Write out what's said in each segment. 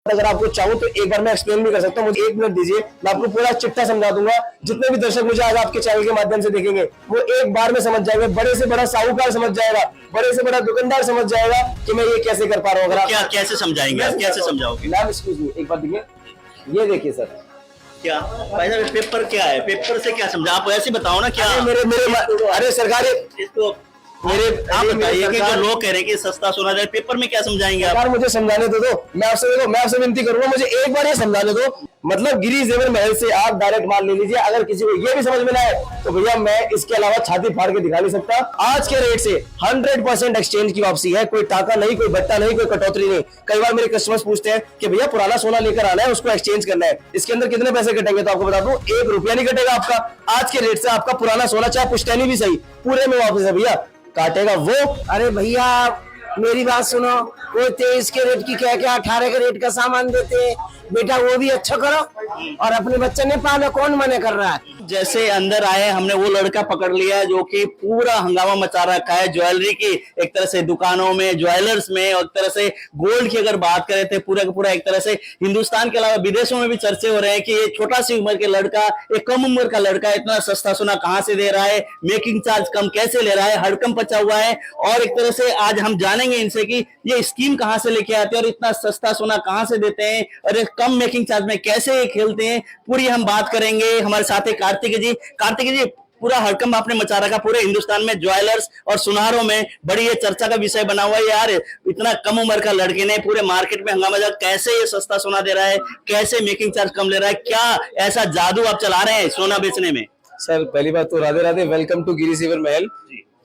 अगर आपको चाहूँ तो एक बार मैं एक्सप्लेन भी कर सकता हूँ, मुझे 1 मिनट दीजिए, मैं आपको पूरा चिट्ठा समझा दूंगा। जितने भी दर्शक मुझे आज आपके चैनल के माध्यम से देखेंगे वो एक बार में समझ जाएंगे, बड़े से बड़ा साहूकार समझ जाएगा, बड़े से बड़ा दुकानदार समझ जाएगा कि मैं ये कैसे कर पा रहा हूँ। अगर क्या कैसे समझाएंगे, कैसे समझाओगे? मैम एक्सक्यूज मी, एक बार देखिए, ये देखिए सर, क्या भाई साहब पेपर क्या है? पेपर से क्या समझा? आप ऐसे बताओ ना। क्या अरे सरकारी इसको आप बताइए कि जो लोग कह रहे हैं कि सस्ता सोना जाए, पेपर में क्या समझाएंगे आप? यार मुझे समझाने तो दो, मैं आपसे विनती करूंगा, मुझे एक बार ये समझाने दो। मतलब गिरी जेवर महल से आप डायरेक्ट माल ले लीजिए, अगर किसी को ये भी समझ में ना आए तो भैया मैं इसके अलावा छाती फाड़ के दिखा नहीं सकता। आज के रेट से 100% एक्सचेंज की वापसी है, कोई टाका नहीं, कोई बट्टा नहीं, कोई कटौती नहीं। कई बार मेरे कस्टमर्स पूछते हैं कि भैया पुराना सोना लेकर आना है, उसको एक्सचेंज करना है, इसके अंदर कितने पैसे कटेंगे? तो आपको बता दूं, 1 रुपया नहीं कटेगा आपका। आज के रेट से आपका पुराना सोना चाहे पुश्तैनी भी सही, पूरे में वापस है भैया, काटेगा वो। अरे भैया मेरी बात सुनो, वो 23 के रेट की कह के 18 के रेट का सामान देते हैं बेटा, वो भी अच्छा करो और अपने बच्चे ने पालो, कौन मना कर रहा है? जैसे अंदर आए हमने वो लड़का पकड़ लिया जो कि पूरा हंगामा मचा रखा है ज्वेलरी की, एक तरह से दुकानों में, ज्वेलर्स में, और एक तरह से गोल्ड की अगर बात करें तो पूरा का पूरा एक तरह से हिंदुस्तान के अलावा विदेशों में भी चर्चे हो रहे हैं कि ये छोटा सी उम्र के लड़का, एक कम उम्र का लड़का इतना सस्ता सोना कहां से दे रहा है, मेकिंग चार्ज कम कैसे ले रहा है, हड़कम पचा हुआ है। और एक तरह से आज हम जानेंगे इनसे कि ये स्कीम कहां से लेके आते हैं और इतना सस्ता सोना कहां से देते हैं और कम मेकिंग चार्ज में कैसे खेलते हैं, पूरी हम बात करेंगे। हमारे साथ है कार्तिक जी, पूरा हड़कंप आपने मचा रखा पूरे हिंदुस्तान में, ज्वेलर्स और सुनारों में बड़ी ये चर्चा का विषय बना हुआ है यार, इतना कम उम्र का लड़के ने पूरे मार्केट में हंगामा जा, कैसे ये सस्ता सोना दे रहा है, कैसे मेकिंग चार्ज कम ले रहा है, क्या ऐसा जादू आप चला रहे हैं सोना बेचने में? सर पहली बात तो राधे राधे, वेलकम टू गिरी जेवर महल।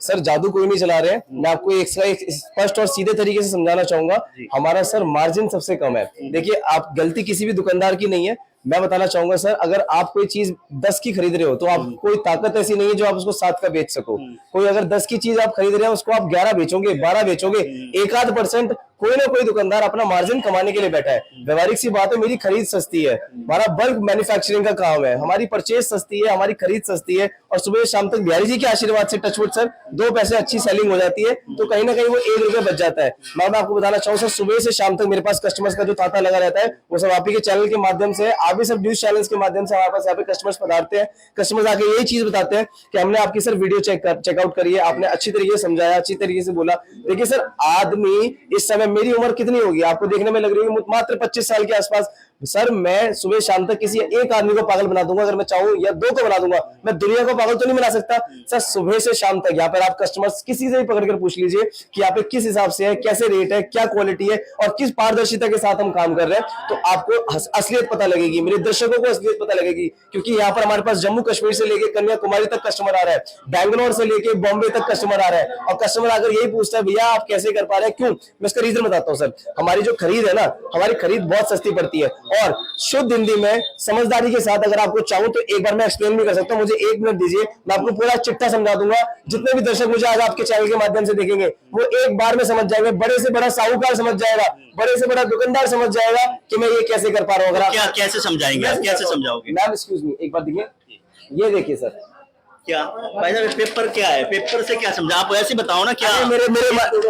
सर जादू कोई नहीं चला रहे हैं, मैं आपको एक स्पष्ट और सीधे तरीके से समझाना चाहूंगा। हमारा सर मार्जिन सबसे कम है। देखिए आप, गलती किसी भी दुकानदार की नहीं है, मैं बताना चाहूंगा सर, अगर आप कोई चीज 10 की खरीद रहे हो तो आप कोई ताकत ऐसी नहीं है जो आप उसको 7 का बेच सको। कोई अगर 10 की चीज आप खरीद रहे हो उसको आप 11 बेचोगे, 12 बेचोगे, 1-8% कोई ना कोई दुकानदार अपना मार्जिन कमाने के लिए बैठा है। व्यवहारिक सी बात है, मेरी खरीद सस्ती है, हमारा बल्क मैन्युफैक्चरिंग का काम है, हमारी परचेज सस्ती है, हमारी खरीद सस्ती है, और सुबह शाम तक बिहारी जी के आशीर्वाद से टचवुड सर 2 पैसे अच्छी सेलिंग हो जाती है, तो कहीं ना कहीं वो 1 रुपया बच जाता है। मैं आपको बताना चाहूँ सर, सुबह से शाम तक मेरे पास कस्टमर्स का जो तांता लगा रहता है वो सब आप ही के चैनल के माध्यम से, आप भी सब न्यूज चैनल्स के माध्यम से हमारे पास यहाँ पे कस्टमर्स पधारते हैं। कस्टमर्स आके यही चीज बताते हैं कि हमने आपकी सर वीडियो चेकआउट करी है, आपने अच्छी तरीके से समझाया, अच्छी तरीके से बोला। देखिए सर, आदमी इस समय, मेरी उम्र कितनी होगी आपको देखने में लग रही है मात्र 25 साल के आसपास। सर मैं सुबह शाम तक किसी एक आदमी को पागल बना दूंगा, अगर मैं चाहूं, या 2 को बना दूंगा, मैं दुनिया को पागल तो नहीं बना सकता। सर सुबह से शाम तक यहाँ पर आप कस्टमर्स किसी से भी पकड़कर पूछ लीजिए कि यहाँ पे किस हिसाब से है, कैसे रेट है, क्या क्वालिटी है और किस पारदर्शिता के साथ हम काम कर रहे हैं, तो आपको असलियत पता लगेगी, मेरे दर्शकों को असलियत पता लगेगी। क्योंकि यहाँ पर हमारे पास जम्मू कश्मीर से लेके कन्याकुमारी तक कस्टमर आ रहा है, बैंगलोर से लेके बॉम्बे तक कस्टमर आ रहा है, और कस्टमर आकर यही पूछता है भैया आप कैसे कर पा रहे हैं, क्यों? मैं इसका रीजन बताता हूँ सर। हमारी जो खरीद है ना, हमारी खरीद बहुत सस्ती पड़ती है, और शुद्ध हिंदी में समझदारी के साथ अगर आपको चाहूं तो एक बार मैं एक्सप्लेन भी कर सकता हूं, मुझे 1 मिनट दीजिए, मैं आपको पूरा चिट्ठा समझा दूंगा। जितने भी दर्शक मुझे आज आपके चैनल के माध्यम से देखेंगे वो एक बार में समझ जाएंगे, बड़े से बड़ा साहूकार समझ जाएगा, बड़े से बड़ा दुकानदार समझ जाएगा कि मैं ये कैसे कर पा रहा हूँ। अगर क्या कैसे समझाएंगे, कैसे समझाओगे? मैम एक्सक्यूज मी, एक बार देखिए, ये देखिए सर, क्या भाई साहब पेपर क्या है? पेपर से क्या समझा? आप ऐसे बताओ ना। क्या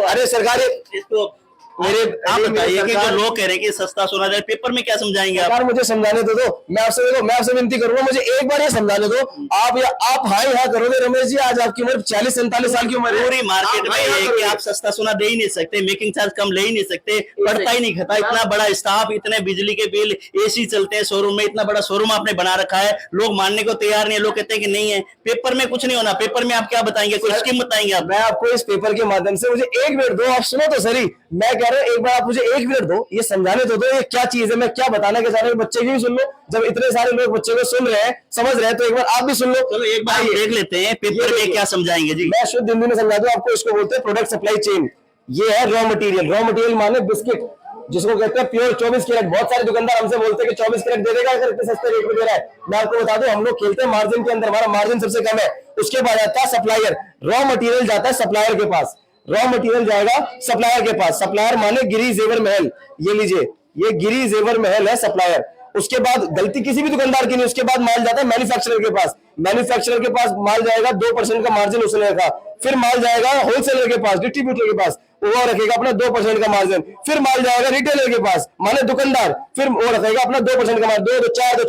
अरे सरकारी, इसको आप बताइए कि जो लोग कह रहे हैं कि सस्ता सोना जाए, पेपर में क्या समझाएंगे आप? यार मुझे समझाने तो दो, मैं आपसे विनती करूंगा, मुझे एक बार ये समझाने दो। आप हाई करोगे रमेश जी, आज आपकी उम्र 40-47 साल की उम्र है, पूरी मार्केट में ये कि आप सस्ता सोना दे ही नहीं सकते, मेकिंग चार्ज कम ले ही नहीं सकते, पड़ता ही नहीं खाता। इतना बड़ा स्टाफ, इतने बिजली के बिल, एसी चलते हैं शोरूम में, इतना बड़ा शोरूम आपने बना रखा है, लोग मानने को तैयार नहीं है, लोग कहते हैं कि नहीं है। पेपर में कुछ नहीं होना, पेपर में आप क्या बताएंगे, कोई स्कीम बताएंगे आप? मैं आपको इस पेपर के माध्यम से, मुझे 1 मिनट दो, आप सुनो तो सही, मैं कह रहा हूँ एक बार आप मुझे 1 मिनट दो, ये समझाने तो दो ये क्या चीज है, मैं क्या बताना के चाह रहा हूँ, बच्चे की भी सुन लो। जब इतने सारे लोग बच्चे को सुन रहे हैं, समझ रहे हैं, तो एक बार आप भी सुन लो। चलो एक बार देख लेते हैं पेपर में क्या समझाएंगे जी। मैं शुद्ध हिंदी में समझा दूं आपको, इसको बोलते हैं प्रोडक्ट सप्लाई चेन। ये है रॉ मटेरियल, रॉ मटेरियल माने बिस्किट, जिसको कहते हैं प्योर 24 कैरेट। बहुत सारे दुकानदार हमसे बोलते हैं कि 24 कैरेट दे देगा अगर इतने सस्ते रेट में दे रहा है। मैं आपको बता दूं, हम लोग खेलते हैं मार्जिन के अंदर, हमारा मार्जिन सबसे कम है। उसके बाद आता है सप्लायर, रॉ मटेरियल जाता है सप्लायर के पास, रॉ मटेरियल जाएगा सप्लायर के पास। सप्लायर माने गिरी जेवर महल, ये लीजिए, ये गिरी जेवर महल है सप्लायर। उसके बाद गलती किसी भी दुकानदार की नहीं, उसके बाद माल जाता है मैन्युफैक्चरर के पास। मैन्युफैक्चरर के पास माल जाएगा 2% का मार्जिन उसने रखा, फिर माल जाएगा होलसेलर के पास, डिस्ट्रीब्यूटर के पास, वो रखेगा अपना 2% का मार्जिन, फिर माल जाएगा रिटेलर के पास माने दुकानदार, फिर वो रखेगा अपना 2% का मार्जिन, 2 तो 4 तो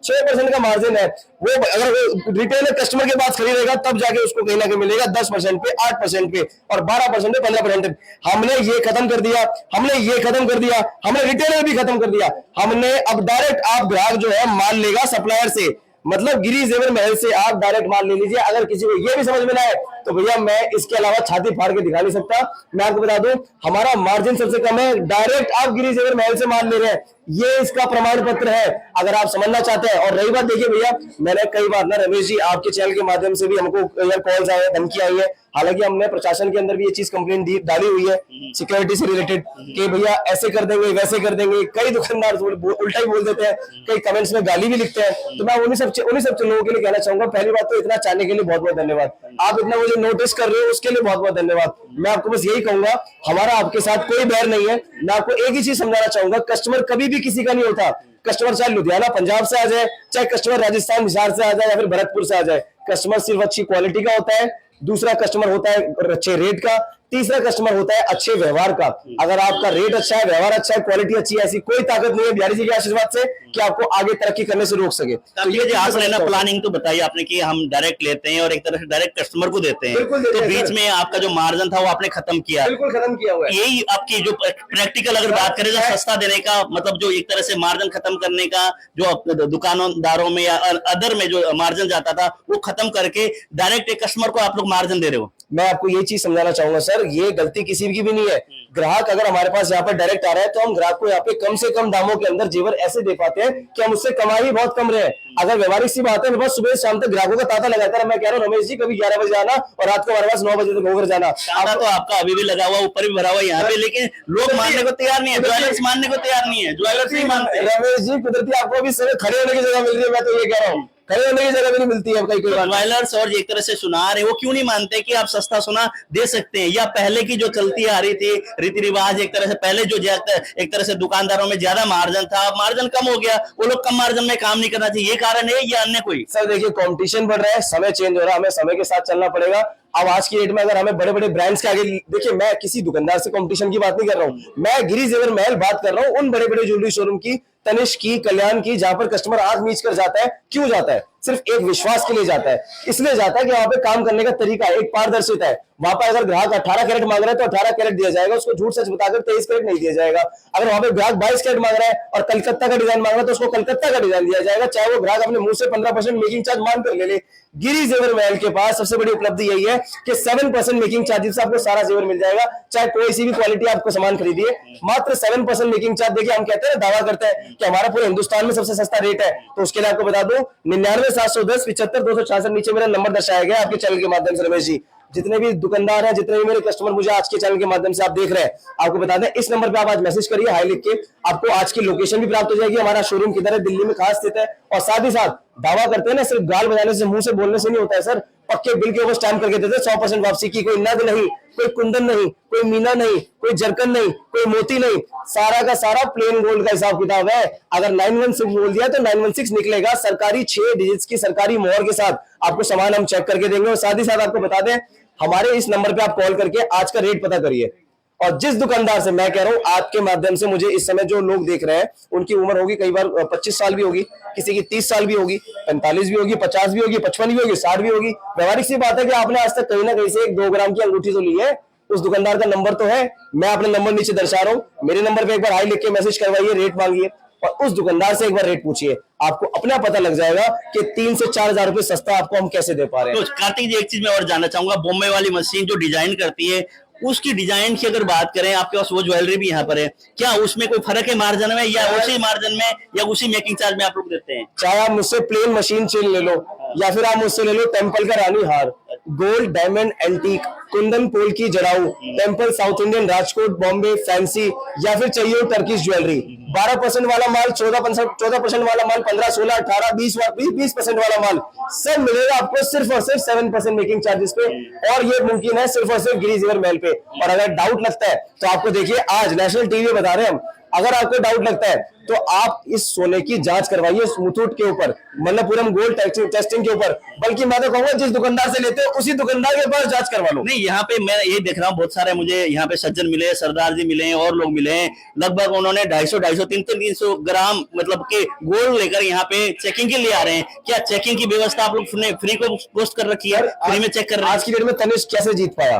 6% का मार्जिन है। वो अगर वो रिटेलर कस्टमर के पास खरीदेगा तब जाके उसको कहीं ना कहीं मिलेगा 10% पे, 8% पे और 12% पे, 15% पे। हमने ये खत्म कर दिया, हमने रिटेलर भी खत्म कर दिया। हमने अब डायरेक्ट आप ग्राहक जो है माल लेगा सप्लायर से, मतलब गिरी जेवर महल से आप डायरेक्ट माल ले लीजिए। अगर किसी को ये भी समझ में ना आए तो भैया मैं इसके अलावा छाती फाड़ के दिखा नहीं सकता। मैं आपको बता दूं हमारा मार्जिन सबसे कम है, डायरेक्ट आप गिरी जेवर महल से माल ले रहे हैं, ये इसका प्रमाण पत्र है अगर आप समझना चाहते हैं। और रही बात देखिए भैया, मैंने कई बार ना रमेश जी आपके चैनल के माध्यम से भी हमको कॉल्स आए, धमकी आई है, हालांकि हमने प्रशासन के अंदर भी ये चीज कंप्लेंट डाली हुई है सिक्योरिटी से रिलेटेड कि भैया ऐसे कर देंगे वैसे कर देंगे। कई दुकानदार उल्टा ही बोल देते हैं, कई कमेंट्स में गाली भी लिखते हैं। तो मैं उन्हीं सब लोगों के लिए कहना चाहूंगा, पहली बात तो इतना चाहने के लिए बहुत बहुत धन्यवाद, आप इतना मुझे नोटिस कर रहे हो उसके लिए बहुत बहुत धन्यवाद। मैं आपको बस यही कहूंगा हमारा आपके साथ कोई बैर नहीं है। मैं आपको एक ही चीज समझाना चाहूंगा, कस्टमर कभी भी किसी का नहीं होता। कस्टमर चाहे लुधियाना पंजाब से आ जाए, चाहे कस्टमर राजस्थान हिसार से आ जाए या फिर भरतपुर से आ जाए, कस्टमर सिर्फ अच्छी क्वालिटी का होता है, दूसरा कस्टमर होता है अच्छे रेट का, तीसरा कस्टमर होता है अच्छे व्यवहार का। अगर आपका रेट अच्छा है, व्यवहार अच्छा है, क्वालिटी अच्छी है, ऐसी कोई ताकत नहीं है बिहारी जी के आशीर्वाद से कि आपको आगे तरक्की करने से रोक सके। तो ये जो आपने ना प्लानिंग तो बताई आपने कि हम डायरेक्ट लेते हैं और एक तरह से डायरेक्ट कस्टमर को देते हैं, तो बीच में आपका जो मार्जिन था वो आपने खत्म किया, बिल्कुल खत्म किया हुआ है। यही आपकी जो प्रैक्टिकल अगर बात करें तो सस्ता देने का मतलब जो एक तरह से मार्जिन खत्म करने का, जो दुकानदारों में या अदर में जो मार्जिन जाता था वो खत्म करके डायरेक्ट एक कस्टमर को आप लोग मार्जिन दे रहे हो। मैं आपको ये चीज समझाना चाहूंगा सर, ये गलती किसी की भी नहीं है। ग्राहक अगर हमारे पास यहाँ पर डायरेक्ट आ रहा है तो हम ग्राहक को यहाँ पे कम से कम दामों के अंदर जेवर ऐसे दे पाते हैं कि हम उससे कमाई बहुत कम रहे। अगर व्यवहारिक सी बात है, मेरे पास सुबह शाम तक ग्राहकों का तांता लगाता है। मैं कह रहा हूँ रमेश जी कभी 11 बजे आना और रात को हमारे पास 9 बजे तक होकर जाना। तांता तो आपका अभी भी लगा हुआ, ऊपर भी भरा हुआ यहाँ पे, लेकिन लोग मानने को तैयार नहीं है, ज्वेलर्स मानने को तैयार नहीं है, ज्वेलर्स नहीं मानते। रमेश जी कुदरती आपको अभी समय खड़े होने की जगह मिल रही है, मैं तो ये कह रहा हूँ खड़े होने की जगह भी नहीं मिलती है कई ज्वेलर्स और एक तरह से सुनार है वो क्यों नहीं मानते कि आप सस्ता सोना दे सकते हैं, या पहले की जो चलती आ रही थी रीति रिवाज, एक तरह से पहले जो एक तरह से दुकानदारों में ज्यादा मार्जिन था, मार्जिन कम हो गया, वो लोग कम मार्जिन में काम नहीं करना चाहिए, ये कारण है या अन्य कोई? सर देखिए कंपटीशन बढ़ रहा है, समय चेंज हो रहा है, हमें समय के साथ चलना पड़ेगा। अब आज की डेट में अगर हमें बड़े बड़े ब्रांड्स के आगे, देखिए मैं किसी दुकानदार से कंपटीशन की बात नहीं कर रहा हूँ, मैं गिरी जेवर महल बात कर रहा हूँ उन बड़े बड़े ज्वेलरी शोरूम की, तनिष्क की, कल्याण की, जहां पर कस्टमर आंख मीच कर जाता है। क्यों जाता है? सिर्फ एक विश्वास के लिए जाता है, इसलिए जाता है कि वहां पे काम करने का तरीका एक पारदर्शिता है। वहां पर अगर ग्राहक 18 कैरेट मांग रहा है तो 18 कैरेट दिया जाएगा, उसको झूठ सच बताकर 23 कैरेट नहीं दिया जाएगा। अगर वहां पे ग्राहक 22 कैरेट मांग रहा है और कलकत्ता का डिजाइन मांग रहा है तो उसको कलकत्ता का डिजाइन दिया जाएगा, चाहे वो ग्राहक अपने मुंह से 15% मेकिंग चार्ज मान कर ले। गिरी जेवर महल के पास सबसे बड़ी उपलब्धि यही है कि 7% मेकिंग चार्जेस से आपको सारा जेवर मिल जाएगा, चाहे कोई सी भी क्वालिटी आपको सामान खरीदिए, मात्र 7% मेकिंग चार्ज। देखिए हम कहते हैं, दावा करते हैं कि हमारा पूरे हिंदुस्तान में सबसे सस्ता रेट है, तो उसके लिए आपको बता दूं 99,710 75,266 नीचे मेरा नंबर दर्शाया गया आपके चैनल के माध्यम से। रमेश जी जितने भी दुकानदार हैं, जितने भी मेरे कस्टमर मुझे आज के चैनल के माध्यम से आप देख रहे हैं, आपको बता दें इस नंबर पे आप आज मैसेज करिए हाई लिख के, आपको आज की लोकेशन भी प्राप्त हो जाएगी, हमारा शोरूम किधर है, दिल्ली में कहां स्थित है। और साथ ही साथ दावा करते हैं ना, सिर्फ गाल बजाने से, मुंह से बोलने से नहीं होता है सर, पक्के बिल के ऊपर स्टैम्प करके देते हैं 100% वापसी की, कोई नग नहीं, कोई कुंदन नहीं, कोई मीना नहीं, कोई जरकन नहीं, कोई मोती नहीं, सारा का सारा प्लेन गोल्ड का हिसाब किताब है। अगर 916 बोल दिया तो 916 निकलेगा, सरकारी 6 डिजिट्स की सरकारी मोहर के साथ आपको सामान हम चेक करके देंगे। और साथ ही साथ आपको बता दें हमारे इस नंबर पे आप कॉल करके आज का रेट पता करिए। और जिस दुकानदार से, मैं कह रहा हूं आपके माध्यम से मुझे इस समय जो लोग देख रहे हैं उनकी उम्र होगी कई बार 25 साल भी होगी, किसी की 30 साल भी होगी, 45 भी होगी, 50 भी होगी, 55 भी होगी, 60 भी होगी। व्यवहारिक सी बात है कि आपने आज तक कहीं ना कहीं से 1-2 ग्राम की अंगूठी तो ली है, उस दुकानदार का नंबर तो है। मैं अपना नंबर नीचे दर्शा रहा हूं, मेरे नंबर पे एक बार हाई लिख के मैसेज करवाइए, रेट मांगिए और उस दुकानदार से एक बार रेट पूछिए, आपको अपना पता लग जाएगा कि 3 से 4 हजार रुपए सस्ता आपको हम कैसे दे पा रहे हैं। तो कार्तिक जी एक चीज मैं और जानना चाहूंगा, बॉम्बे वाली मशीन जो डिजाइन करती है उसकी डिजाइन की अगर बात करें, आपके पास वो ज्वेलरी भी यहाँ पर है, क्या उसमें कोई फर्क है मार्जिन में, या उसी मार्जिन में या उसी मेकिंग चार्ज में आप लोग देते हैं? चाहे आप मुझसे प्लेन मशीन चेन ले लो या फिर आप मुझसे ले लो टेम्पल का रानी हार, गोल्ड डायमंड एंटीक, कुंदन पोल की जड़ाऊ, temple South Indian, Rajkot, Bombay fancy, या फिर चाहिए टर्किश ज्वेलरी, 12% वाला माल, 14% वाला माल, 15, 16, 18, 20% वाला माल, सब मिलेगा आपको सिर्फ और सिर्फ 7% मेकिंग चार्जेस पे। और ये मुमकिन है सिर्फ और सिर्फ गिरी जेवर महल पे। और अगर डाउट लगता है तो आपको देखिए आज नेशनल टीवी बता रहे हैं हम, अगर आपको डाउट लगता है तो आप इस सोने की जांच करवाइए मुथूट के ऊपर, मल्लपुरम गोल्ड टेस्टिंग के ऊपर। बल्कि मैं तो कहूंगा जिस दुकानदार से लेते हो उसी दुकानदार के पास जांच करवा लो। नहीं, यहाँ पे मैं ये देख रहा हूँ बहुत सारे मुझे यहाँ पे सज्जन मिले, सरदार जी मिले और लोग मिले हैं। लगभग उन्होंने 250, 300 ग्राम मतलब के गोल्ड लेकर यहाँ पे चेकिंग के लिए आ रहे हैं। क्या चेकिंग की व्यवस्था आप लोग फ्री को पोस्ट कर रखी है, फ्री में चेक कर रहे हैं? आज की डेट में तनिष्क कैसे जीत पाया,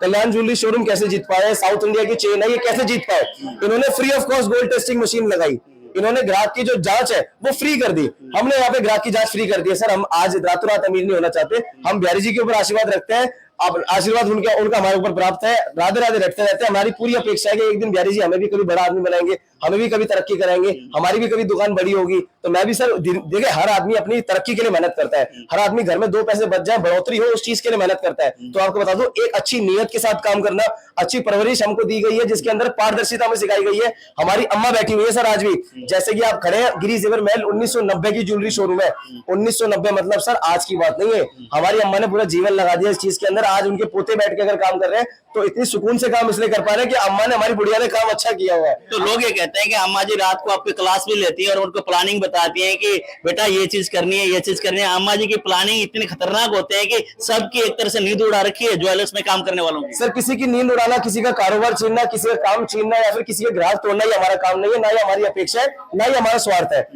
कल्याण ज्वेलरी शोरूम कैसे जीत पाया, साउथ इंडिया की चेन है, ये कैसे जीत पाए? इन्होंने free of cost gold testing machine लगाई, इन्होंने ग्राहक की जो जांच है वो फ्री कर दी। हमने यहाँ पे ग्राहक की जांच फ्री कर दी है। सर हम आज रातों रात अमीर नहीं होना चाहते, हम बिहारी जी के ऊपर आशीर्वाद रखते हैं, अब आशीर्वाद उनका हमारे ऊपर प्राप्त है, राधे राधे रखते रहते हैं। हमारी पूरी अपेक्षा है कि एक दिन बिहारी जी हमें भी कभी बड़ा आदमी बनाएंगे, हमें भी कभी तरक्की कराएंगे, हमारी भी कभी दुकान बड़ी होगी। तो मैं भी सर देखिए, हर आदमी अपनी तरक्की के लिए मेहनत करता है, हर आदमी घर में 2 पैसे बच जाए, बढ़ोतरी हो, उस चीज के लिए मेहनत करता है। तो आपको बता दूं, एक अच्छी नीयत के साथ काम करना, अच्छी परवरिश हमको दी गई है जिसके अंदर पारदर्शिता हमें सिखाई गई है। हमारी अम्मा बैठी हुई है सर आज भी, जैसे कि आप खड़े हैं, गिरी जेवर महल 1990 की ज्वेलरी शोरूम है। 1990 मतलब सर आज की बात नहीं है। हमारी अम्मा ने पूरा जीवन लगा दिया इस चीज के अंदर। आज उनके पोते बैठ के अगर काम कर रहे हैं तो इतनी सुकून से काम इसलिए कर पा रहे हैं कि अम्मा ने, हमारी बुढ़िया ने काम अच्छा किया हुआ है। तो लोग ये कहते हैं कि अम्मा जी रात को आपकी क्लास भी लेती है और उनको प्लानिंग बताती हैं कि बेटा ये चीज करनी है, ये चीज करनी है। अम्मा जी की प्लानिंग इतनी खतरनाक होते हैं कि सबकी एक तरह से नींद उड़ा रखी है ज्वेलर्स में काम करने वालों की। सर किसी की नींद उड़ाना, किसी का कारोबार छीनना, किसी का काम छीनना या फिर किसी के ग्राहक तोड़ना, ये हमारा काम नहीं है, ना ही हमारी अपेक्षा है, ना ही हमारा स्वार्थ है।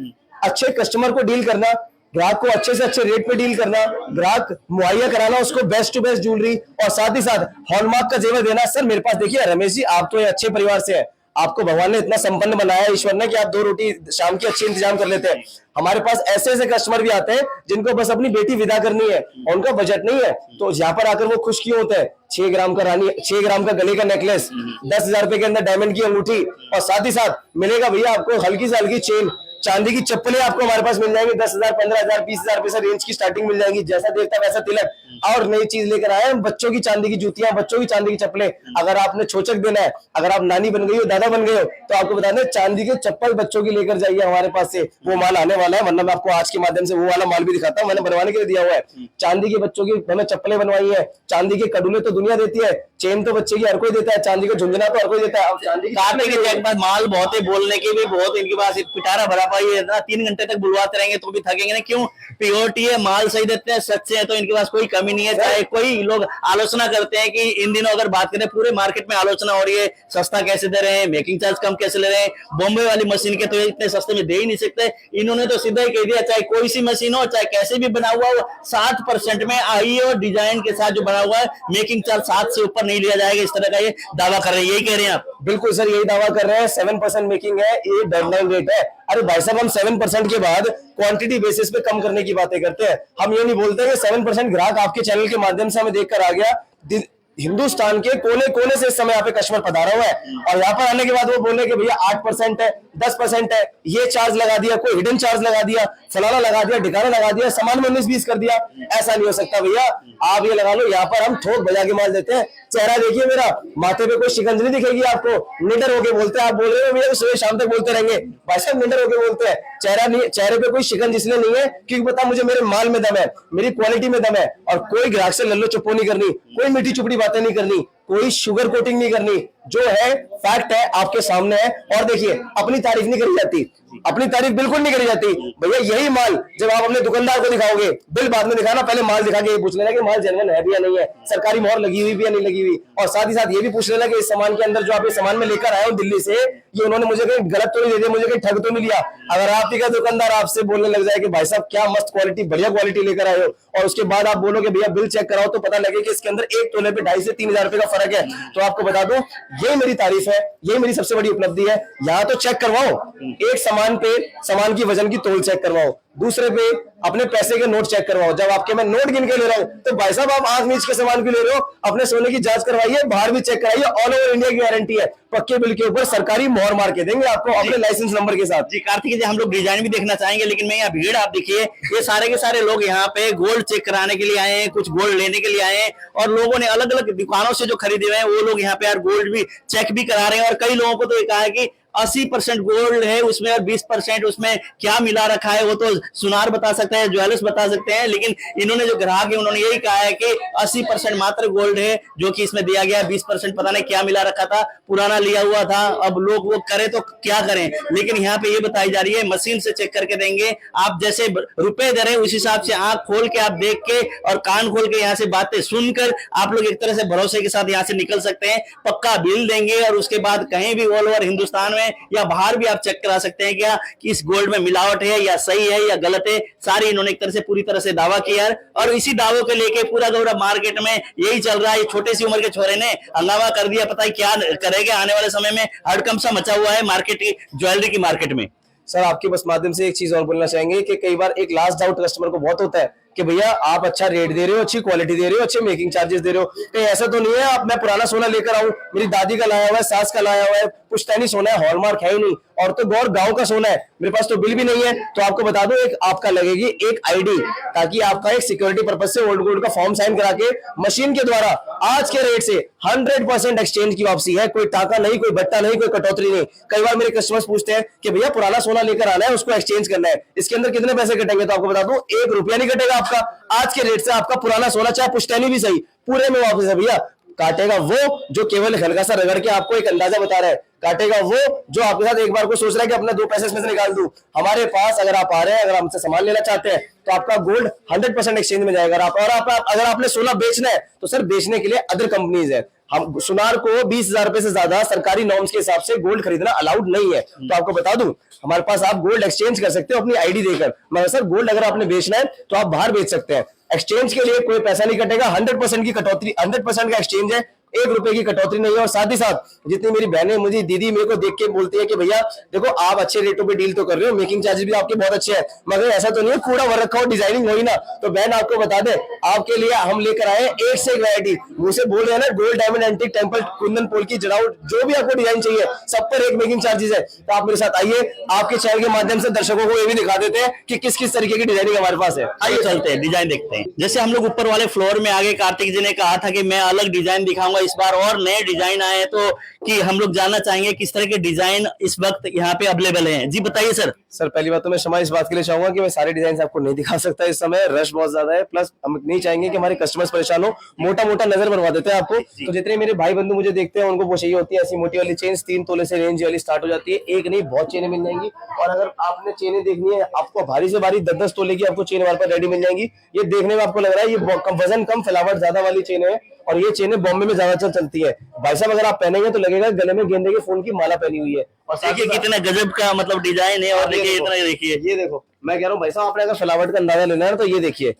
अच्छे कस्टमर को डील करना, ग्राहक को अच्छे से अच्छे रेट पे डील करना, ग्राहक मुहैया कराना उसको बेस्ट टू बेस्ट ज्वेलरी, और साथ ही साथ हॉलमार्क का जेवर देना। सर मेरे पास देखिए रमेश जी, आप तो अच्छे परिवार से हैं, आपको भगवान ने इतना संपन्न बनाया है ईश्वर ने कि आप 2 रोटी शाम की अच्छी इंतजाम कर लेते हैं। हमारे पास ऐसे ऐसे कस्टमर भी आते हैं जिनको बस अपनी बेटी विदा करनी है, उनका बजट नहीं है, तो यहाँ पर आकर वो खुश क्यों होते हैं? 6 ग्राम का 6 ग्राम का गले का नेकलेस, 10,000 रुपए के अंदर डायमंड की अंगूठी, और साथ ही साथ मिलेगा भैया आपको हल्की से हल्की चेन, चांदी की चप्पलें आपको हमारे पास मिल जाएंगी 10,000, 15,000, 20,000 रुपए से रेंज की स्टार्टिंग मिल जाएगी। जैसा देखता वैसा तिलक। और नई चीज लेकर आए हैं, बच्चों की चांदी की जूतियां, बच्चों की चांदी की चप्पलें। अगर आपने छोचक देना है, अगर आप नानी बन गई हो, दादा बन गए हो, तो आपको बता दें चांदी के चप्पल बच्चों की लेकर जाइए हमारे पास से, वो माल आने वाला है। वरना मैं आपको आज के माध्यम से वो वाला माल भी दिखाता हूँ, मैंने बनवाने के लिए दिया हुआ है। चांदी के बच्चों की मैंने चप्पलें बनवाई है, चांदी के कडुले तो दुनिया देती है, चेन तो बच्चे की हर कोई देता है, चांदी का झुंझुना तो हर कोई देता है। चांदी के माल बहुत है, बोलने की भी बहुत इनके पास पिटारा भरा पाई है, 3 घंटे तक बुलवाते रहेंगे तो भी थकेंगे नहीं। क्यों? प्योरिटी है, माल सही देते हैं, सच्चे हैं, तो इनके पास कोई कमी नहीं है। चाहे कोई लोग आलोचना करते हैं कि इन दिनों अगर बात करें पूरे मार्केट में आलोचना हो रही है, सस्ता कैसे दे रहे हैं, मेकिंग चार्ज कम कैसे ले रहे हैं, बॉम्बे वाली मशीन के तो इतने सस्ते में दे ही नहीं सकते। इन्होंने तो सीधा ही कह दिया चाहे कोई सी मशीन हो, चाहे कैसे भी बना हुआ हो, 60% में आई और डिजाइन के साथ जो बना हुआ है, मेकिंग चार्ज 7 से ऊपर नहीं लिया जाएगा, इस तरह का ये दावा कर रहे हैं। यही कह रहे हैं आप? बिल्कुल सर, यही दावा कर रहे हैं। 7% मेकिंग है, ये डेडलाइन रेट है। अरे भाई साहब, हम 7% के बाद क्वांटिटी बेसिस पे कम करने की बातें करते हैं। हम ये नहीं बोलते कि 7% ग्राहक आपके चैनल के माध्यम से हमें देखकर आ गया। हिंदुस्तान के कोने कोने से इस समय यहाँ पे कस्टमर पधारा हुआ है, और यहाँ पर आने के बाद वो बोले कि भैया 8% है, 10% है, ये चार्ज लगा दिया, कोई हिडन चार्ज लगा दिया, फलाना लगा दिया, ठिकाना लगा दिया, सामान में 19-20 कर दिया। ऐसा नहीं हो सकता भैया, आप ये लगा लो, यहाँ पर हम थोक बजा के माल देते हैं। चेहरा देखिए मेरा, माथे पे कोई शिकंज नहीं दिखेगी आपको। निडर होके बोलते हैं, आप बोल रहे हो भैया सुबह शाम तक बोलते रहेंगे, भाई साहब निडर होके बोलते हैं। चेहरे पे कोई शिकंज इसलिए नहीं है क्योंकि पता मुझे मेरे माल में दम है, मेरी क्वालिटी में दम है, और कोई ग्राहक से लल्लो चुप्पो नहीं करनी, कोई मीठी चुपड़ी बातें नहीं करनी, कोई शुगर कोटिंग नहीं करनी। जो है फैक्ट है आपके सामने है। और देखिए, अपनी तारीफ नहीं करी जाती, अपनी तारीफ बिल्कुल नहीं करी जाती भैया। यही माल जब आप अपने दुकानदार को दिखाओगे, बिल बाद में दिखाना, पहले माल दिखा के ये पूछ लेना कि माल जेन्युइन है भी या नहीं है, सरकारी मोहर लगी हुई भी या नहीं लगी हुई। और साथ ही साथ ये भी पूछ लेना कि इस सामान के अंदर जो आप ये सामान में लेकर आए हो दिल्ली से, ये उन्होंने मुझे कहीं गलत तो नहीं दे दिया, मुझे कहीं ठग तो नहीं लिया। अगर आप ही का दुकानदार आपसे बोलने लग जाए कि भाई साहब क्या मस्त क्वालिटी, बढ़िया क्वालिटी लेकर आए हो, और उसके बाद आप बोलोगे भैया बिल चेक कराओ, तो पता लगे कि इसके अंदर 1 तोले पे 2,500 से 3,000 रुपए का फर्क है, तो आपको बता दूं यही मेरी तारीफ है, यही मेरी सबसे बड़ी उपलब्धि है। यहाँ तो चेक करवाओ, एक सामान पे सामान की वजन की तोल चेक करवाओ, दूसरे पे अपने पैसे के नोट चेक करवाओ। जब आपके मैं नोट गिन के ले रहा हूं तो भाई साहब आप आंख मीच के सामान भी ले रहे हो, अपने सोने की जांच करवाइए, बाहर भी चेक कराइए, ऑल ओवर इंडिया की गारंटी है। पक्के बिल के ऊपर सरकारी मोहर मार के देंगे आपको अपने लाइसेंस नंबर के साथ। जी कार्तिक जी, हम लोग डिजाइन भी देखना चाहेंगे, लेकिन मैं यहाँ भीड़ आप देखिए, ये सारे के सारे लोग यहाँ पे गोल्ड चेक कराने के लिए आए हैं, कुछ गोल्ड लेने के लिए आए हैं, और लोगों ने अलग अलग दुकानों से जो खरीदे हुए हैं वो लोग यहाँ पे यार गोल्ड भी चेक भी करा रहे हैं। और कई लोगों को तो ये कहा है कि 80% गोल्ड है उसमें और 20% उसमें क्या मिला रखा है वो तो सुनार बता सकते हैं, ज्वेलर्स बता सकते हैं, लेकिन इन्होंने जो ग्राहक है उन्होंने यही कहा है कि 80% मात्र गोल्ड है जो कि इसमें दिया गया, 20% पता नहीं क्या मिला रखा था, पुराना लिया हुआ था। अब लोग वो करें तो क्या करें, लेकिन यहाँ पे ये बताई जा रही है मशीन से चेक करके देंगे, आप जैसे रुपए दे रहे हैं उस हिसाब से आंख खोल के आप देख के और कान खोल के यहाँ से बातें सुनकर आप लोग एक तरह से भरोसे के साथ यहाँ से निकल सकते हैं। पक्का बिल देंगे और उसके बाद कहीं भी ऑल ओवर हिंदुस्तान में या बाहर भी आप चेक करा सकते हैं क्या कि इस गोल्ड में मिलावट है या सही है या गलत है। सारी इन्होंने एक तरह से पूरी तरह से दावा किया है और इसी दावों को लेके पूरा गौरव मार्केट में यही चल रहा है। छोटे सी उम्र के छोरे ने हंगामा कर दिया, पता है क्या करेगा आने वाले समय में, हड़कंप सा मचा हुआ है मार्केट की, ज्वेलरी की मार्केट में। सर आपके बस माध्यम से एक चीज और बोलना चाहेंगे कि कई बार एक लास्ट डाउट कस्टमर को बहुत होता है कि भैया आप अच्छा रेट दे रहे हो, अच्छी क्वालिटी दे रहे हो, अच्छे मेकिंग चार्जेस दे रहे हो, कहीं ऐसा तो नहीं है आप मैं पुराना सोना लेकर आऊं, मेरी दादी का लाया हुआ है, सास का लाया हुआ है, पुश्तैनी सोना है, हॉलमार्क है ही नहीं, और तो गौर गांव का सोना है, मेरे पास तो बिल भी नहीं है। तो आपको बता दो एक आपका लगेगी एक आईडी, ताकि आपका एक सिक्योरिटी पर्पज से ओल्ड गोल्ड का फॉर्म साइन करा के मशीन के द्वारा आज के रेट से 100% एक्सचेंज की वापसी है, कोई टाका नहीं, कोई बट्टा नहीं, कोई कटौती नहीं। कई बार मेरे कस्टमर्स पूछते हैं कि भैया पुराना सोना लेकर आना है, उसको एक्सचेंज करना है, इसके अंदर कितने पैसे कटेंगे, तो आपको बता दूं 1 रुपया नहीं कटेगा आपका। आज के रेट से आपका पुराना सोना चाहे पुश्तैनी भी सही पूरे में वापस है भैया। काटेगा वो जो केवल हल्का सा रगड़ के आपको एक अंदाजा बता रहा है, काटेगा वो जो आपके साथ एक बार को सोच रहा है कि अपने 2 पैसे इसमें से निकाल दूं। हमारे पास अगर आप आ रहे हैं, अगर हमसे सामान लेना चाहते हैं तो आपका गोल्ड 100% एक्सचेंज में जाएगा। अगर आपने सोना बेचना है तो सर बेचने के लिए अदर कंपनीज है, हम सुनार को 20,000 रुपए से ज्यादा सरकारी नॉर्म्स के हिसाब से गोल्ड खरीदना अलाउड नहीं है। तो आपको बता दूं हमारे पास आप गोल्ड एक्सचेंज कर सकते हो अपनी आईडी देकर, मगर सर गोल्ड अगर आपने बेचना है तो आप बाहर बेच सकते हैं, एक्सचेंज के लिए कोई पैसा नहीं कटेगा, 100% की कटौती, 100% का एक्सचेंज है, 1 रुपए की कटौती नहीं है। और साथ ही साथ जितनी मेरी बहनें मुझे दीदी मेरे को देख के बोलती है कि भैया देखो आप अच्छे रेटों पे डील तो कर रहे हो, मेकिंग चार्जेस भी आपके बहुत अच्छे हैं, मगर ऐसा तो नहीं है कूड़ा भर रखा हो, डिजाइनिंग होगी ना। तो बहन आपको बता दे आपके लिए हम लेकर आए एक से एक वैरायटी, मुझसे बोल रहे हैं ना gold diamond antique temple kundan पोल की जड़ाऊ, जो भी आपको डिजाइन चाहिए सब पर एक मेकिंग चार्जेस है। तो आप मेरे साथ आइए, आपके चैनल के माध्यम से दर्शकों को ये भी दिखा देते हैं कि किस किस तरीके की डिजाइनिंग हमारे पास है। आइए चलते हैं डिजाइन देखते हैं। जैसे हम लोग ऊपर वाले फ्लोर में आगे कार्तिक जी ने कहा था कि मैं अलग डिजाइन दिखाऊंगा इस बार, और नए डिजाइन आए तो कि हम लोग जानना चाहेंगे किस तरह के डिजाइन इस वक्त यहाँ पे अवेलेबल हैं। जी बताइए सर। सर पहली बात तो मैं क्षमा इस बात के लिए चाहूंगा कि मैं सारे डिजाइन आपको नहीं दिखा सकता इस समय, रश बहुत ज्यादा है, प्लस हम नहीं चाहेंगे कि हमारे कस्टमर्स परेशान हो, मोटा मोटा नजर बनवा देते हैं आपको। तो जितने मेरे भाई बंधु मुझे देखते हैं उनको वो चाहिए होती है ऐसी मोटी वाली चेन, 3 तोले से रेंज वाली स्टार्ट हो जाती है, एक नहीं बहुत चेनें मिल जाएंगी। और अगर आपने चेनें देखनी है आपको भारी से भारी 10-10 तोले की आपको चेन हमारे पास रेडी मिल जाएंगी। ये देखने में आपको लग रहा है ये वजन कम फैलावट ज्यादा वाली चेन है, और ये चेनें बॉम्बे में ज्यादा चलती है। भाई साहब अगर आप पहनेंगे तो लगेगा गले में गेंदे के फूल की माला पहनी हुई है। और देखिए कितना गजब का मतलब डिजाइन है, और देखिए इतना देखिए, ये देखो मैं कह रहा हूँ भाई साहब आपने अगर फैलावट का अंदाजा लेना है तो ये देखिए,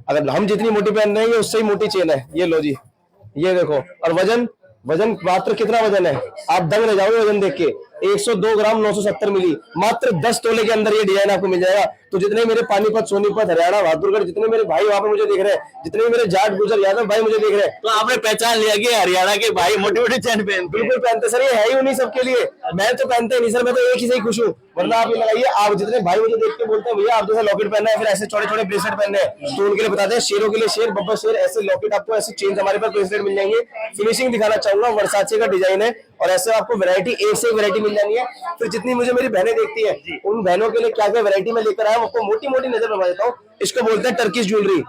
अगर हम जितनी मोटी पहन रहे हैं ये उससे ही मोटी चेन है, ये लो जी, ये देखो। और वजन मात्र कितना वजन है आप दंग रह जाओगे वजन देख के, 102 ग्राम 970 मिली, मात्र 10 तोले के अंदर ये डिजाइन आपको मिल जाएगा। तो जितने मेरे पानीपत, सोनीपत, हरियाणा, बहादुरगढ़ जितने मेरे भाई वहां पे मुझे देख रहे हैं, जितने मेरे जाट गुजर यादव भाई मुझे देख रहे हैं, तो आपने पहचान लिया कि हरियाणा के भाई मोटी मोटी चैन पहनते हैं। बिल्कुल पहनते सर, ये है ही उन्हीं सबके लिए, मैं तो पहनते नहीं सर, मैं तो एक ही से ही खुश हूँ। वरना आप ये लगाइए, आप जितने भाई मुझे देख के बोलते हैं भैया आप जैसे लॉकेट पहनना है, फिर ऐसे छोटे छोटे ब्रेसलेट पहनने हैं, तो उनके लिए बताते हैं शेरों के लिए शेर, बब्बर शेर, ऐसे लॉकेट आपको ऐसे चेंज हमारे पास ब्रेसलेट मिल जाएंगे। फिनिशिंग दिखाना चाहूंगा, वर्साचे का डिजाइन है और ऐसे आपको वैरायटी एक से एक वैरायटी मिल जानी है। फिर जितनी मुझे मेरी बहनें देखती है उन बहनों के लिए क्या क्या वैरायटी में लेकर आया हूं, आपको मोटी मोटी नजर बनवा देता हूँ। इसको बोलते हैं टर्किश ज्वेलरी।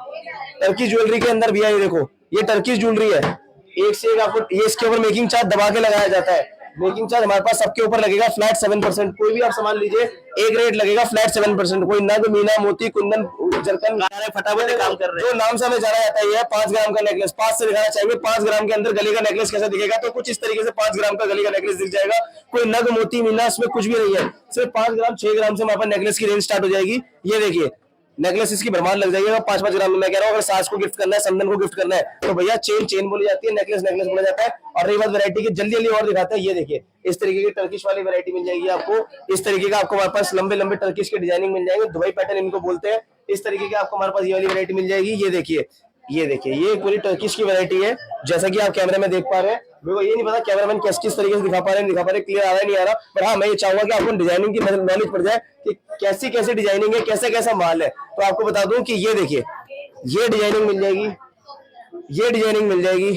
टर्किश ज्वेलरी के अंदर भी है, ये देखो ये टर्किश ज्वेलरी है, एक से एक आपको ये इसके ऊपर मेकिंग चार्ज दबा के लगाया जाता है। मेकिंग चार्ज हमारे पास सबके ऊपर लगेगा फ्लैट 7%, कोई भी आप सामान लीजिए एक रेट लगेगा फ्लैट 7%। कोई नग, मीना, मोती, कुंदन, जरकन, फटाफट काम कर रहे हैं। जो नाम से हमें जाना जाता है 5 ग्राम का नेकलेस, 5 से दिखाना चाहेंगे 5 ग्राम के अंदर गले का नेकलेस कैसा दिखेगा, तो कुछ इस तरीके से 5 ग्राम का गले का नेकलेस दिख जाएगा। कोई नग, मोती, मीना इसमें कुछ भी नहीं है, सिर्फ 5 ग्राम 6 ग्राम से हमारे पास नेकलेस की रेंज स्टार्ट हो जाएगी। ये देखिए नेकलेस इसकी भरमार लग जाएगी 5-5 ग्राम में। मैं कह रहा हूँ अगर सास को गिफ्ट करना है, संदन को गिफ्ट करना है, तो भैया चेन बोली जाती है, नेकलेस बोला जाता है। और रही बात वैरायटी की, जल्दी और दिखाते हैं, ये देखिए इस तरीके की टर्किश वाली वैरायटी मिल जाएगी आपको। इस तरीके का आपको हमारे पास लंबे लंबे टर्किश के डिजाइनिंग मिल जाएंगे, दुबई पैटर्न इनको बोलते हैं। इस तरीके की आपको हमारे पास ये वाली वैरायटी मिल जाएगी। ये देखिए ये पूरी टर्किश की वैरायटी है, जैसा कि आप कैमरे में देख पा रहे हैं। मेरे को ये नहीं पता कैमरामैन किस तरीके से दिखा पा रहे हैं, क्लियर आ रहा है नहीं आ रहा, पर हाँ मैं ये चाहूंगा कि आपको डिजाइनिंग की नॉलेज पड़ जाए कि कैसी डिजाइनिंग है, कैसा माल है। तो आपको बता दूं कि ये देखिए ये डिजाइनिंग मिल जाएगी, ये डिजाइनिंग मिल जाएगी,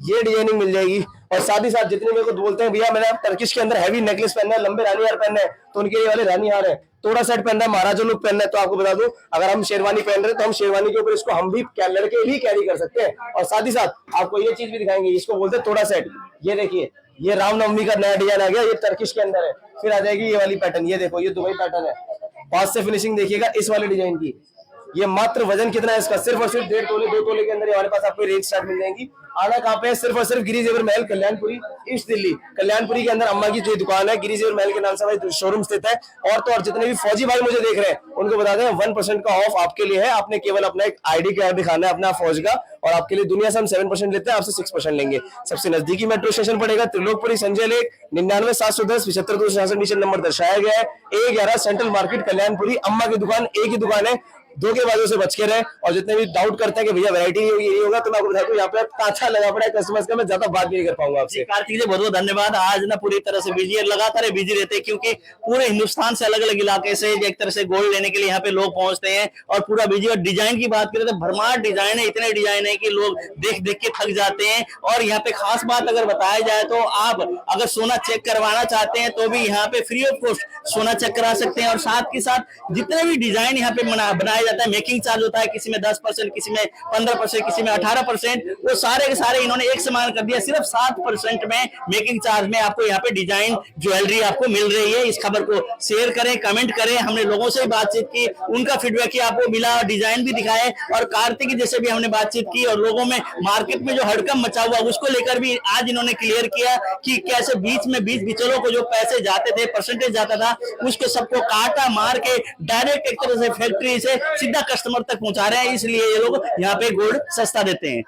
ये डिजाइनिंग मिल जाएगी। और साथ ही साथ जितने मेरे को बोलते हैं भैया मैंने टर्किश के अंदर हैवी नेकलेस पहनना है, लंबे रानी हार पहनना है, तो उनके लिए वाले रानी हार है, थोड़ा सेट पहनना है, महाराजा लोग पहनना है। तो आपको बता दूं अगर हम शेरवानी पहन रहे हैं तो हम शेरवानी के ऊपर इसको हम भी लड़के भी कैरी कर सकते हैं। और साथ ही साथ आपको ये चीज भी दिखाएंगे, इसको बोलते हैं थोड़ा सेट। ये देखिए ये रामनवमी का नया डिजाइन आ गया, ये टर्किश के अंदर है। फिर आ जाएगी ये वाली पैटर्न, ये देखो ये दुबई पैटर्न है, पास से फिनिशिंग देखिएगा इस वाले डिजाइन की। ये मात्र वजन कितना है इसका, सिर्फ और सिर्फ 1.5 तोले 2 तोले के अंदर हमारे पास आपको रेंज स्टार्ट मिल जाएंगी। आना कहाँ पे है, सिर्फ और सिर्फ गिरी जेवर महल कल्याणपुरी ईस्ट दिल्ली। कल्याणपुरी के अंदर अम्मा की जो दुकान है गिरी जेवर महल के नाम से भाई शोरूम स्थित है। और तो और जितने भी फौजी भाई मुझे देख रहे हैं उनको बता दें 1% का ऑफ आपके लिए है। आपने केवल अपना एक आईडी कार्ड दिखाना है अपना फौज का, और आपके लिए दुनिया से हम 7% लेते हैं, आपसे 6% लेंगे। सबसे नजदीकी मेट्रो स्टेशन पड़ेगा त्रिलोकपुरी संजय लेक, 99 710 75 266 नीचे नंबर दर्शाया गया है। A11 central market Kalyanpuri. अम्मा की दुकान एक ही दुकान है, धोखेबाजों से बच के रहे। और जितने भी डाउट करते हैं कि भैया वैरायटी नहीं होगी ये होगा, तो मैं आपको बता दूं यहाँ पे तांता लगा पड़ा है कस्टमर्स का, मैं ज्यादा बात नहीं कर पाऊंगा आपसे। कार्तिक जी बहुत बहुत धन्यवाद। आज ना पूरी तरह से बिजी है, लगातार बिजी रहते हैं, क्योंकि पूरे हिंदुस्तान से अलग अलग इलाके से एक तरह से गोल्ड लेने के लिए यहाँ पे लोग पहुंचते हैं और पूरा बिजी। और डिजाइन की बात करें तो भरमार डिजाइन है, इतने डिजाइन है कि लोग देख देख के थक जाते हैं। और यहाँ पे खास बात अगर बताया जाए तो आप अगर सोना चेक करवाना चाहते हैं तो भी यहाँ पे फ्री ऑफ कॉस्ट सोना चेक करा सकते हैं। और साथ के साथ जितने भी डिजाइन यहाँ पे बनाया जाता है, मेकिंग चार्ज होता है किसी में 10%, किसी में 15%, किसी में 18%, वो सारे के सारे इन्होंने एक समान कर दिया। सिर्फ 7% में मेकिंग चार्ज में आपको यहाँ पे डिजाइन ज्वेलरी आपको मिल रही है। इस खबर को शेयर करें, कमेंट करें। हमने लोगों से बातचीत की, उनका फीडबैक आपको मिला, डिजाइन भी दिखाए। और कार्तिक जैसे भी हमने बातचीत की और लोगों में मार्केट में जो हड़कंप मचा हुआ उसको लेकर भी आज इन्होंने क्लियर किया कि कैसे बीच में बीच बिचौलों को जो पैसे जाते थे, परसेंटेज जाता था, उसको सबको काटा मार के डायरेक्ट एक तरह से फैक्ट्री से सीधा कस्टमर तक पहुंचा रहे हैं। इसलिए ये लोग यहाँ पे गोल्ड सस्ता देते हैं।